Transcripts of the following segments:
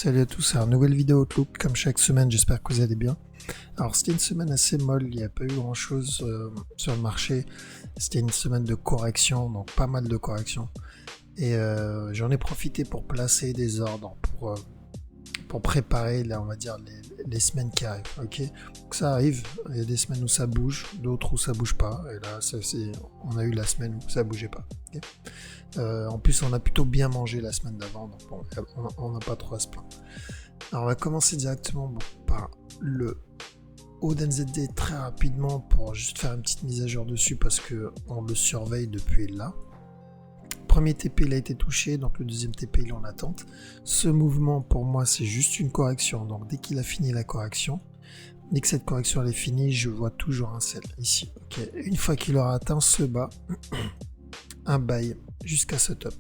Salut à tous, c'est une nouvelle vidéo Outlook, comme chaque semaine, j'espère que vous allez bien. Alors c'était une semaine assez molle, il n'y a pas eu grand chose sur le marché, c'était une semaine de correction, donc pas mal de corrections. Et j'en ai profité pour placer des ordres, pour préparer, là, on va dire, les semaines qui arrivent. Ok, donc ça arrive, il y a des semaines où ça bouge, d'autres où ça bouge pas, et là on a eu la semaine où ça bougeait pas. Okay, en plus, on a plutôt bien mangé la semaine d'avant, donc bon, on n'a pas trop à se plaindre. Alors, on va commencer directement par le ODNZD très rapidement pour juste faire une petite mise à jour dessus parce que on le surveille depuis là. Premier TP il a été touché, donc le deuxième TP il est en attente. Ce mouvement pour moi c'est juste une correction, donc dès qu'il a fini la correction, dès que cette correction elle est finie, je vois toujours un sell ici. Okay. Une fois qu'il aura atteint ce bas, un buy jusqu'à ce top.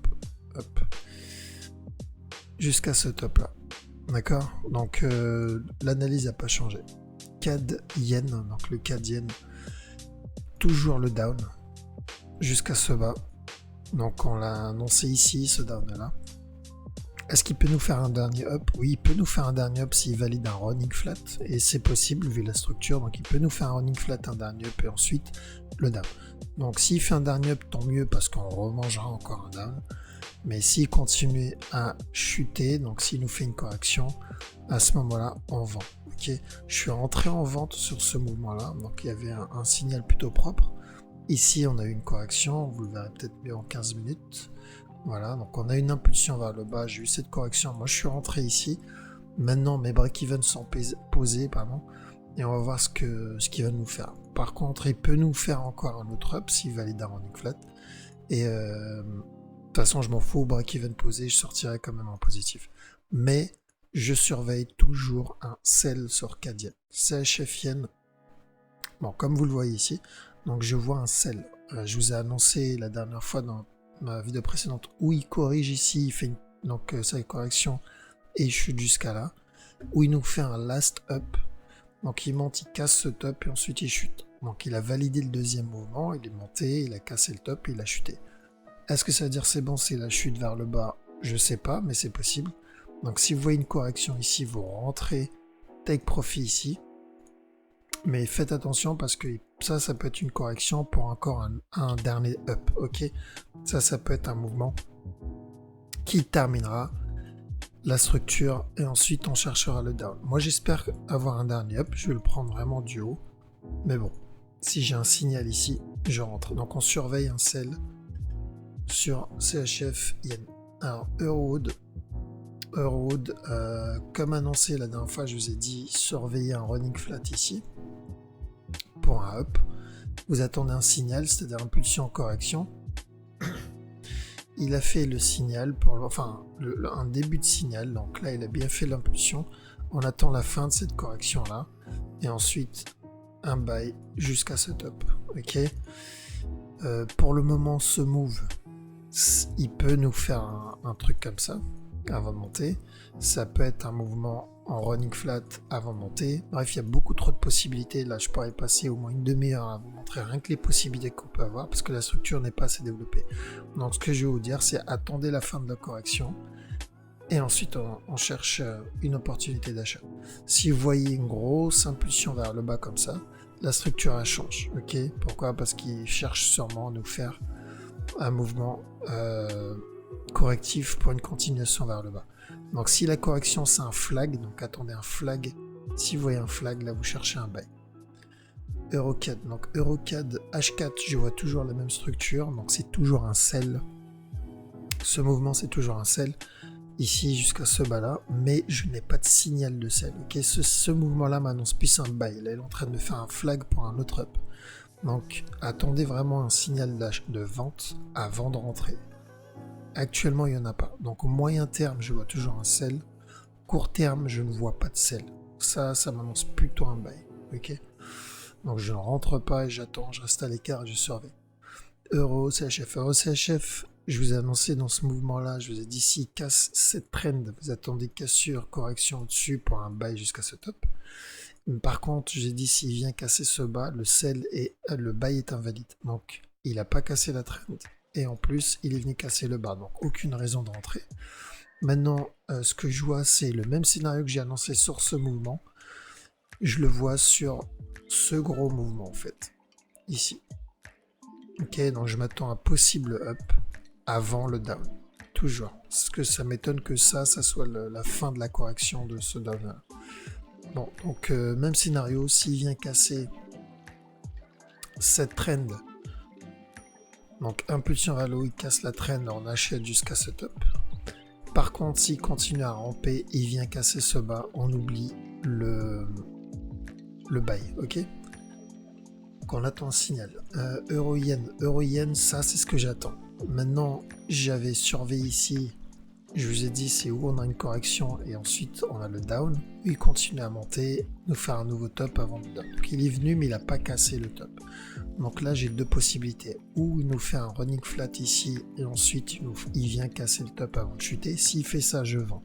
Hop. Jusqu'à ce top là. D'accord. Donc l'analyse n'a pas changé. CAD Yen, donc le CAD Yen, toujours le down jusqu'à ce bas. Donc on l'a annoncé ici, ce down là. Est-ce qu'il peut nous faire un dernier up? Oui, il peut nous faire un dernier up s'il valide un running flat, et c'est possible vu la structure. Donc il peut nous faire un running flat, un dernier up et ensuite le down. Donc s'il fait un dernier up, tant mieux parce qu'on remangera encore un down. Mais s'il continue à chuter, donc s'il nous fait une correction, à ce moment-là, on vend. Ok, je suis rentré en vente sur ce mouvement-là, donc il y avait un signal plutôt propre. Ici, on a eu une correction, vous le verrez peut-être mieux en 15 minutes. Voilà, donc on a une impulsion vers le bas, j'ai eu cette correction. Moi, je suis rentré ici. Maintenant, mes break-even sont posés, pardon, et on va voir ce qu'il va nous faire. Par contre, il peut nous faire encore un autre up s'il valide un running flat. Et de toute façon, je m'en fous, break-even posé, je sortirai quand même en positif. Mais je surveille toujours un sell sur CAD Yen. CHF Yen, bon, comme vous le voyez ici, donc je vois un sell. Je vous ai annoncé la dernière fois dans ma vidéo précédente où il corrige ici, il fait donc sa correction et il chute jusqu'à là, où il nous fait un last up. Donc il monte, il casse ce top et ensuite il chute. Donc il a validé le deuxième mouvement, il est monté, il a cassé le top et il a chuté. Est-ce que ça veut dire c'est bon, c'est la chute vers le bas? Je sais pas, mais c'est possible. Donc si vous voyez une correction ici, vous rentrez take profit ici. Mais faites attention parce que ça peut être une correction pour encore un dernier up. Ok, ça peut être un mouvement qui terminera la structure et ensuite on cherchera le down. Moi j'espère avoir un dernier up, je vais le prendre vraiment du haut. Mais bon, si j'ai un signal ici, je rentre. Donc on surveille un sell sur CHF Yen. Alors Eurowood, comme annoncé la dernière fois, je vous ai dit surveiller un running flat ici pour un up. Vous attendez un signal, c'est-à-dire impulsion correction. Il a fait le signal, un début de signal, donc là il a bien fait l'impulsion. On attend la fin de cette correction là, et ensuite un buy jusqu'à ce top. Ok. Pour le moment, ce move, il peut nous faire un truc comme ça avant de monter. Ça peut être un mouvement en running flat avant de monter. Bref, il y a beaucoup trop de possibilités. Là, je pourrais passer au moins une demi-heure à vous montrer rien que les possibilités qu'on peut avoir parce que la structure n'est pas assez développée. Donc, ce que je vais vous dire, c'est attendez la fin de la correction et ensuite on cherche une opportunité d'achat. Si vous voyez une grosse impulsion vers le bas comme ça, la structure elle change. Ok, pourquoi? Parce qu'il cherche sûrement à nous faire un mouvement correctif pour une continuation vers le bas. Donc si la correction c'est un flag, donc attendez un flag. Si vous voyez un flag, là vous cherchez un buy. EuroCAD, donc EuroCAD H4, je vois toujours la même structure, donc c'est toujours un sell. Ce mouvement c'est toujours un sell. Ici jusqu'à ce bas là, mais je n'ai pas de signal de sell. Ok, ce mouvement là m'annonce plus un buy. Là il est en train de me faire un flag pour un autre up. Donc attendez vraiment un signal de vente avant de rentrer. Actuellement il n'y en a pas. Donc au moyen terme je vois toujours un sell. Court terme je ne vois pas de sell. Ça m'annonce plutôt un buy. Ok. Donc je ne rentre pas et j'attends, je reste à l'écart et je surveille. Euro CHF, je vous ai annoncé dans ce mouvement-là, je vous ai dit s'il casse cette trend, vous attendez cassure, correction au-dessus pour un buy jusqu'à ce top. Par contre, j'ai dit s'il vient casser ce bas, le buy est invalide. Donc il n'a pas cassé la trend et en plus il est venu casser le bas. Donc aucune raison de rentrer. Maintenant, ce que je vois, c'est le même scénario que j'ai annoncé sur ce mouvement. Je le vois sur ce gros mouvement, en fait. Ici. Ok, donc je m'attends à un possible up avant le down. Toujours. Parce que ça m'étonne que ça soit la fin de la correction de ce down. Bon, donc même scénario, s'il vient casser cette trend, donc impulsion rallo, il casse la trend, on achète jusqu'à ce top. Par contre, s'il continue à ramper, il vient casser ce bas, on oublie le buy, ok? Donc on attend un signal. Euro-yen, ça c'est ce que j'attends. Maintenant, j'avais surveillé ici, je vous ai dit c'est où on a une correction et ensuite on a le down. Il continue à monter, nous faire un nouveau top avant le down. Donc il est venu mais il n'a pas cassé le top. Donc là j'ai deux possibilités. Ou il nous fait un running flat ici et ensuite il vient casser le top avant de chuter. S'il fait ça, je vends.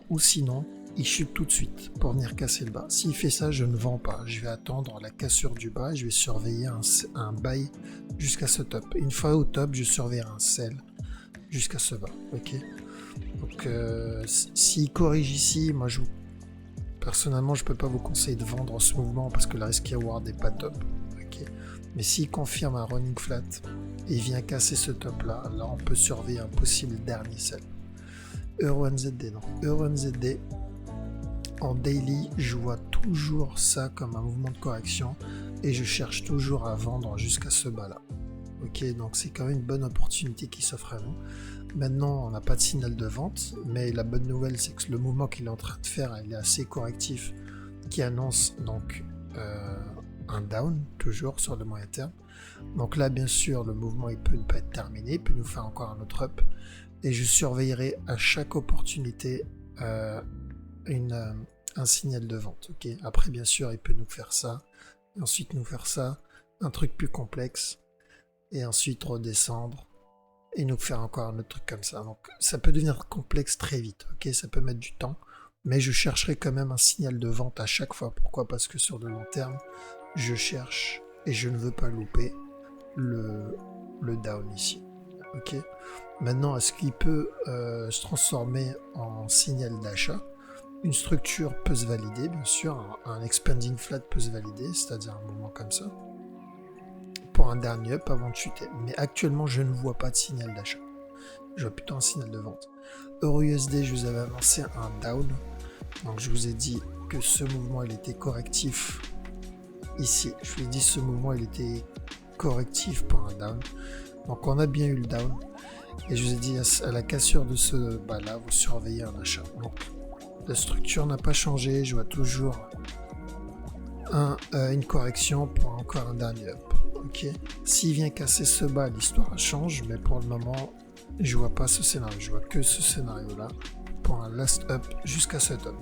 Ou sinon, il chute tout de suite pour venir casser le bas. S'il fait ça, je ne vends pas. Je vais attendre la cassure du bas et je vais surveiller un buy jusqu'à ce top. Une fois au top, je surveillerai un sell jusqu'à ce bas. Ok. Donc s'il corrige ici, moi personnellement je peux pas vous conseiller de vendre ce mouvement parce que le risk reward n'est pas top. Okay. Mais s'il confirme un running flat et il vient casser ce top là, on peut surveiller un possible dernier sell. Euro-NZD, non. Euro-NZD en daily, je vois toujours ça comme un mouvement de correction et je cherche toujours à vendre jusqu'à ce bas là. Ok, donc c'est quand même une bonne opportunité qui s'offre à nous. Maintenant, on n'a pas de signal de vente, mais la bonne nouvelle, c'est que le mouvement qu'il est en train de faire, il est assez correctif, qui annonce donc un down, toujours sur le moyen terme. Donc là, bien sûr, le mouvement, il peut ne pas être terminé, il peut nous faire encore un autre up, et je surveillerai à chaque opportunité un signal de vente. Okay. Après, bien sûr, il peut nous faire ça, et ensuite nous faire ça, un truc plus complexe, et ensuite redescendre, et nous faire encore un autre truc comme ça. Donc ça peut devenir complexe très vite, ok, ça peut mettre du temps, mais je chercherai quand même un signal de vente à chaque fois. Pourquoi? Parce que sur le long terme, je cherche et je ne veux pas louper le down ici. Ok. Maintenant, est-ce qu'il peut se transformer en signal d'achat? Une structure peut se valider, bien sûr, un expanding flat peut se valider, c'est-à-dire un mouvement comme ça, pour un dernier up avant de chuter. Mais actuellement, je ne vois pas de signal d'achat. Je vois plutôt un signal de vente. Euro-USD, je vous avais annoncé un down. Donc je vous ai dit que ce mouvement, il était correctif. Ici, je vous ai dit ce mouvement, il était correctif pour un down. Donc on a bien eu le down. Et je vous ai dit à la cassure de ce bas-là, vous surveillez un achat. Donc la structure n'a pas changé. Je vois toujours une correction pour encore un dernier up. Ok. S'il vient casser ce bas, l'histoire change. Mais pour le moment, je vois pas ce scénario. Je vois que ce scénario-là pour un last up jusqu'à ce top.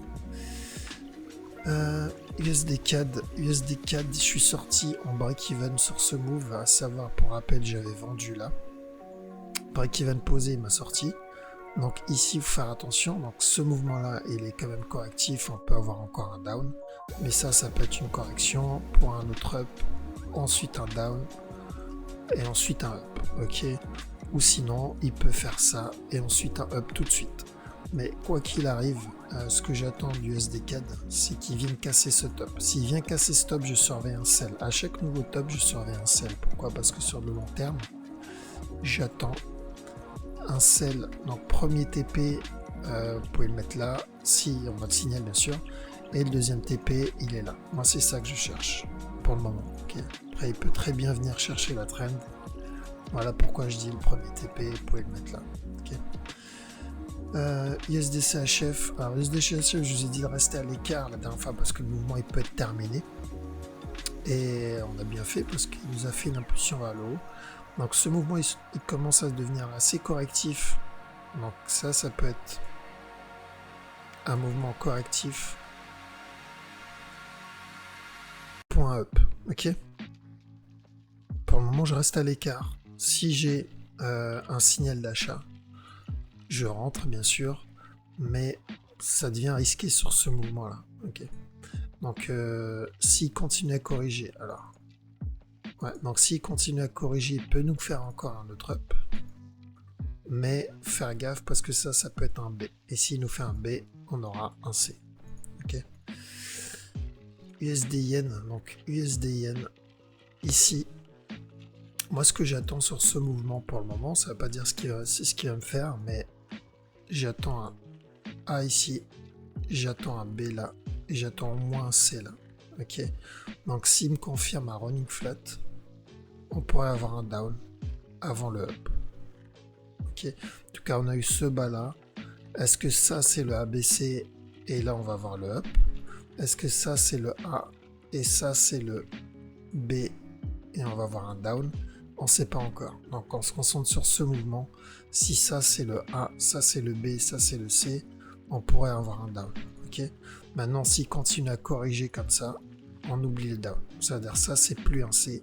USD CAD, je suis sorti en break-even sur ce move, à savoir, pour rappel, j'avais vendu là. Break-even posé, il m'a sorti. Donc ici, il faut faire attention. Donc ce mouvement-là, il est quand même correctif. On peut avoir encore un down. Mais ça peut être une correction pour un autre up. Ensuite un down. Et ensuite un up. Ok. Ou sinon, il peut faire ça. Et ensuite un up tout de suite. Mais quoi qu'il arrive, ce que j'attends du USD-CAD, c'est qu'il vienne casser ce top. S'il vient casser ce top, je surveille un sell. À chaque nouveau top, je surveille un sell. Pourquoi? Parce que sur le long terme, j'attends un sell. Donc premier TP, vous pouvez le mettre là, si on a le signal bien sûr. Et le deuxième TP, il est là. Moi, c'est ça que je cherche pour le moment. Okay. Après, il peut très bien venir chercher la trend. Voilà pourquoi je dis le premier TP, vous pouvez le mettre là. Okay. USD-CHF. Alors USD-CHF, je vous ai dit de rester à l'écart la dernière fois parce que le mouvement il peut être terminé. Et on a bien fait parce qu'il nous a fait une impulsion vers le haut. Donc ce mouvement il commence à devenir assez correctif. Donc ça peut être un mouvement correctif. Point up. Ok. Pour le moment je reste à l'écart. Si j'ai un signal d'achat, je rentre bien sûr, mais ça devient risqué sur ce mouvement là. Ok. Donc s'il continue à corriger, alors ouais, donc s'il continue à corriger, il peut nous faire encore un autre up. mais faire gaffe parce que ça peut être un B. Et s'il nous fait un B, on aura un C. Ok. USD Yen, donc USD Yen, ici, moi ce que j'attends sur ce mouvement pour le moment, ça ne veut pas dire c'est ce qu'il va me faire, mais j'attends un A ici, j'attends un B là, et j'attends au moins un C là. Ok. Donc s'il me confirme un running flat, on pourrait avoir un down avant le up. Ok. En tout cas, on a eu ce bas là. Est-ce que ça c'est le ABC et là on va voir le up? Est-ce que ça c'est le A et ça c'est le B et on va voir un down? On ne sait pas encore. Donc on se concentre sur ce mouvement. Si ça c'est le A, ça c'est le B, ça c'est le C, on pourrait avoir un down. Ok. Maintenant, s'il continue à corriger comme ça, on oublie le down. C'est-à-dire ça c'est plus un C,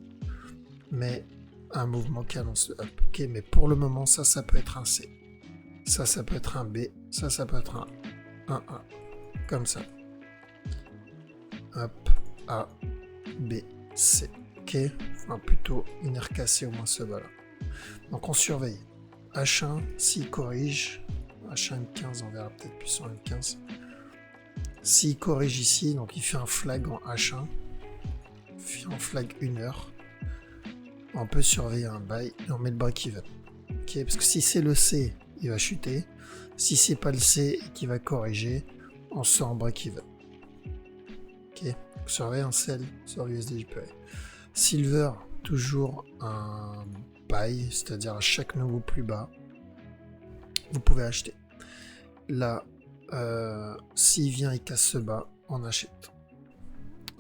mais un mouvement qui annonce le up. Ok. Mais pour le moment, ça peut être un C. Ça peut être un B. Ça peut être un A. Comme ça. Hop, A, B, C. Ok, enfin plutôt une RKC au moins ce bas là. Donc on surveille. H1, s'il corrige, H1 M15, on verra peut-être plus sur M15. S'il corrige ici, donc il fait un flag en H1, il fait un flag 1 heure, on peut surveiller un buy et on met le break-even. Ok, parce que si c'est le C, il va chuter. Si c'est pas le C et qu'il va corriger, on sort en break-even. Ok, surveille un sell sur USD/JPY. Silver, toujours un buy, c'est-à-dire à chaque nouveau plus bas, vous pouvez acheter. Là, s'il vient et casse ce bas, on achète.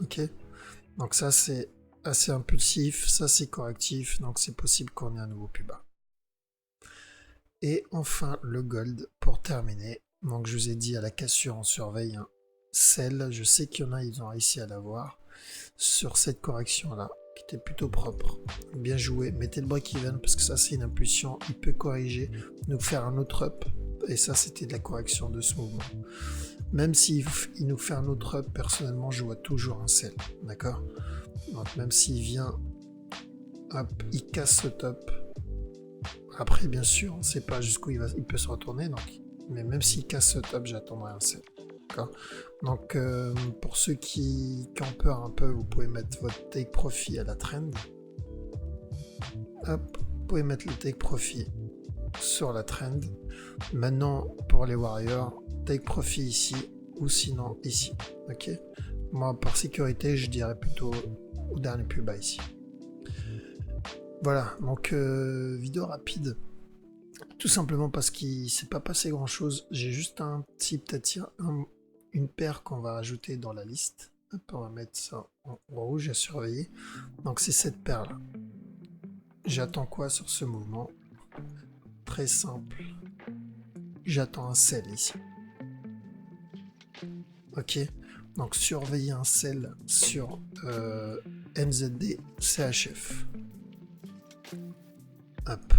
Ok. Donc ça c'est assez impulsif, ça c'est correctif, donc c'est possible qu'on ait un nouveau plus bas. Et enfin le gold pour terminer. Donc je vous ai dit à la cassure on surveille un sell. Je sais qu'il y en a, ils ont réussi à l'avoir sur cette correction là. Qui était plutôt propre. Bien joué. Mettez le break-even parce que ça c'est une impulsion. Il peut corriger, nous faire un autre up. Et ça c'était de la correction de ce mouvement. Même s'il nous fait un autre up, personnellement je vois toujours un sell. D'accord. Donc même s'il vient, hop, il casse ce top. Après bien sûr, on ne sait pas jusqu'où il peut se retourner. Donc, mais même s'il casse ce top, j'attendrai un sell. Donc pour ceux qui ont peur un peu, vous pouvez mettre votre take profit à la trend. Hop, vous pouvez mettre le take profit sur la trend. Maintenant pour les warriors, take profit ici ou sinon ici. Ok. Moi par sécurité, je dirais plutôt au dernier plus bas ici. Voilà, donc vidéo rapide. Tout simplement parce qu'il ne s'est pas passé grand chose. J'ai juste un petit peut-être une paire qu'on va rajouter dans la liste. Hop, on va mettre ça en rouge à surveiller. Donc c'est cette paire là. J'attends quoi sur ce mouvement? Très simple. J'attends un sell ici. Ok. Donc surveiller un sell sur NZD CHF. Hop.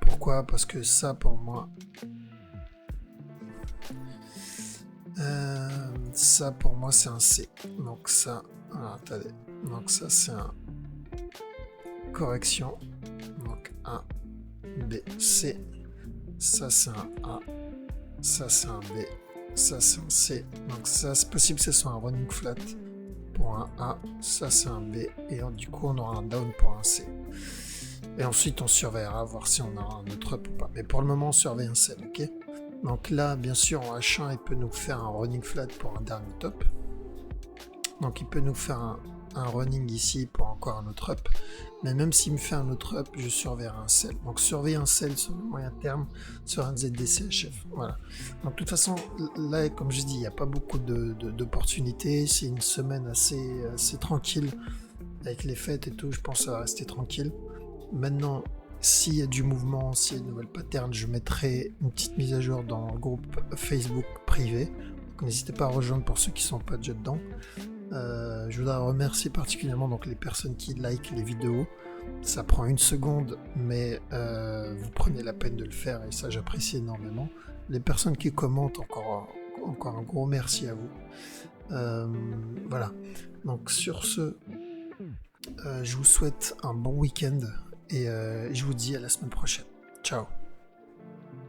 Pourquoi? Parce que ça pour moi... ça pour moi c'est un C. Donc ça, attendez. Donc ça c'est un correction. Donc A, B, C. Ça c'est un A. Ça c'est un B. Ça c'est un C. Donc ça c'est possible que ce soit un running flat pour un A. Ça c'est un B. Et du coup on aura un down pour un C. Et ensuite on surveillera voir si on aura un autre up ou pas. Mais pour le moment on surveille un sell, ok? Donc là, bien sûr, en H1, il peut nous faire un running flat pour un dernier top. Donc il peut nous faire un running ici pour encore un autre up. Mais même s'il me fait un autre up, je surveillerai un sell. Donc surveiller un sell sur le moyen terme sur un ZDCHF. Voilà. Donc de toute façon, là, comme je dis, il n'y a pas beaucoup d'opportunités. C'est une semaine assez tranquille. Avec les fêtes et tout, je pense que ça va rester tranquille. Maintenant, s'il y a du mouvement, s'il y a de nouvelles patterns, je mettrai une petite mise à jour dans le groupe Facebook privé. Donc n'hésitez pas à rejoindre pour ceux qui ne sont pas déjà dedans. Je voudrais remercier particulièrement donc les personnes qui like les vidéos. Ça prend une seconde, mais vous prenez la peine de le faire et ça j'apprécie énormément. Les personnes qui commentent, encore un gros merci à vous. Voilà. Donc sur ce, je vous souhaite un bon week-end. Et je vous dis à la semaine prochaine. Ciao.